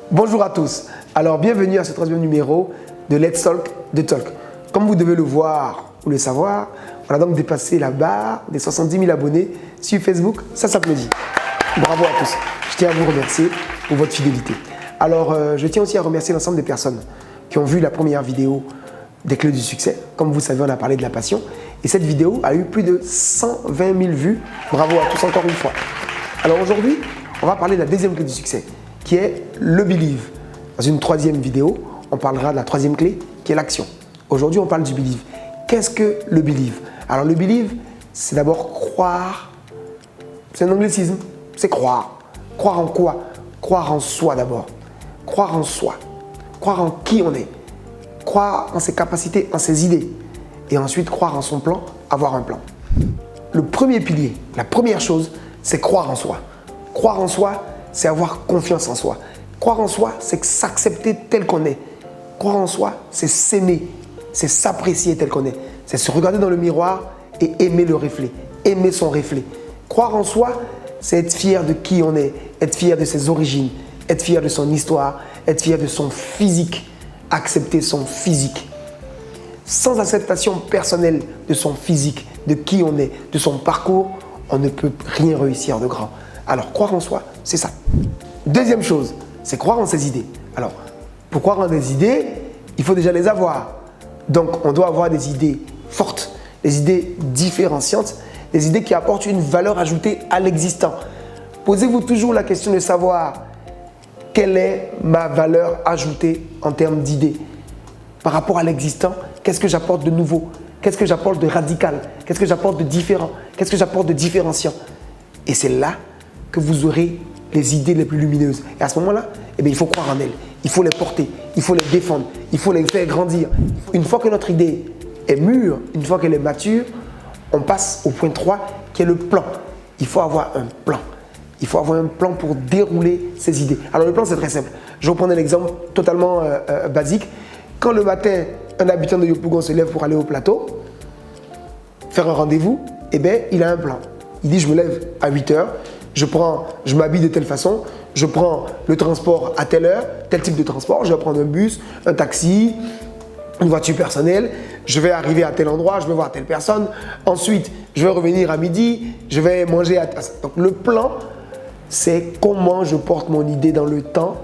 Bonjour à tous, alors bienvenue à ce troisième numéro de Let's Talk The Talk. Comme vous devez le voir ou le savoir, on a donc dépassé la barre des 70 000 abonnés sur Facebook, ça s'applaudit. Bravo à tous, je tiens à vous remercier pour votre fidélité. Alors je tiens aussi à remercier l'ensemble des personnes qui ont vu la première vidéo des clés du succès. Comme vous savez, on a parlé de la passion et cette vidéo a eu plus de 120 000 vues. Bravo à tous encore une fois. Alors aujourd'hui, on va parler de la deuxième clé du succès, qui est le believe. Dans une troisième vidéo, on parlera de la troisième clé, qui est l'action. Aujourd'hui, on parle du believe. Qu'est-ce que le believe? Alors le believe, c'est d'abord croire. C'est un anglicisme, c'est croire. Croire en quoi? Croire en soi d'abord. Croire en soi. Croire en qui on est. Croire en ses capacités, en ses idées. Et ensuite, croire en son plan, avoir un plan. Le premier pilier, la première chose, c'est croire en soi. Croire en soi, c'est avoir confiance en soi. Croire en soi, c'est s'accepter tel qu'on est. Croire en soi, c'est s'aimer, c'est s'apprécier tel qu'on est. C'est se regarder dans le miroir et aimer le reflet, aimer son reflet. Croire en soi, c'est être fier de qui on est, être fier de ses origines, être fier de son histoire, être fier de son physique, accepter son physique. Sans acceptation personnelle de son physique, de qui on est, de son parcours, on ne peut rien réussir de grand. Alors, croire en soi, c'est ça. Deuxième chose, c'est croire en ses idées. Alors, pour croire en des idées, il faut déjà les avoir. Donc, on doit avoir des idées fortes, des idées différenciantes, des idées qui apportent une valeur ajoutée à l'existant. Posez-vous toujours la question de savoir quelle est ma valeur ajoutée en termes d'idées. Par rapport à l'existant, qu'est-ce que j'apporte de nouveau? Qu'est-ce que j'apporte de radical? Qu'est-ce que j'apporte de différent? Qu'est-ce que j'apporte de différenciant? Et c'est là que vous aurez les idées les plus lumineuses. Et à ce moment-là, eh bien, il faut croire en elles. Il faut les porter, il faut les défendre, il faut les faire grandir. Une fois que notre idée est mûre, une fois qu'elle est mature, on passe au point 3 qui est le plan. Il faut avoir un plan. Il faut avoir un plan pour dérouler ses idées. Alors le plan, c'est très simple. Je vais vous prendre un exemple totalement basique. Quand le matin, un habitant de Yopougon se lève pour aller au plateau, faire un rendez-vous, eh bien, il a un plan. Il dit, je me lève à 8 heures, je m'habille de telle façon, je prends le transport à telle heure, tel type de transport, je vais prendre un bus, un taxi, une voiture personnelle, je vais arriver à tel endroit, je vais voir telle personne, ensuite je vais revenir à midi, je vais manger à... Donc le plan, c'est comment je porte mon idée dans le temps,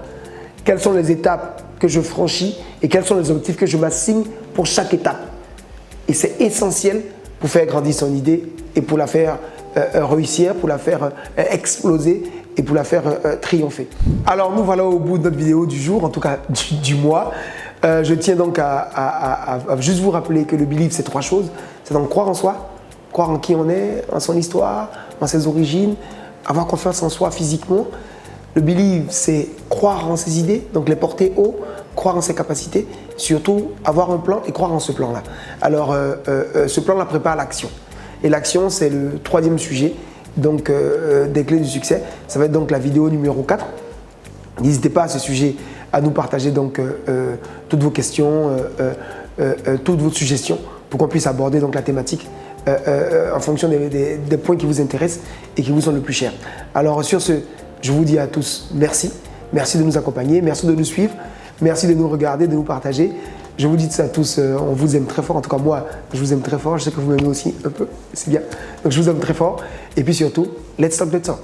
quelles sont les étapes que je franchis et quels sont les objectifs que je m'assigne pour chaque étape. Et c'est essentiel pour faire grandir son idée et pour la faire réussir, pour la faire exploser et pour la faire triompher. Alors nous voilà au bout de notre vidéo du jour, en tout cas du mois. Je tiens donc à juste vous rappeler que le believe, c'est 3 choses. C'est donc croire en soi, croire en qui on est, en son histoire, en ses origines, avoir confiance en soi physiquement. Le believe, c'est croire en ses idées, donc les porter haut, croire en ses capacités, surtout avoir un plan et croire en ce plan-là. Alors ce plan-là prépare l'action. Et l'action, c'est le troisième sujet donc, des clés du succès. Ça va être donc la vidéo numéro 4. N'hésitez pas à ce sujet à nous partager donc, toutes vos questions, toutes vos suggestions pour qu'on puisse aborder donc, la thématique en fonction des points qui vous intéressent et qui vous sont le plus chers. Alors sur ce, je vous dis à tous merci. Merci de nous accompagner, merci de nous suivre, merci de nous regarder, de nous partager. Je vous dis ça à tous, on vous aime très fort. En tout cas, moi, je vous aime très fort. Je sais que vous m'aimez aussi un peu, c'est bien. Donc, je vous aime très fort. Et puis surtout, let's talk the talk.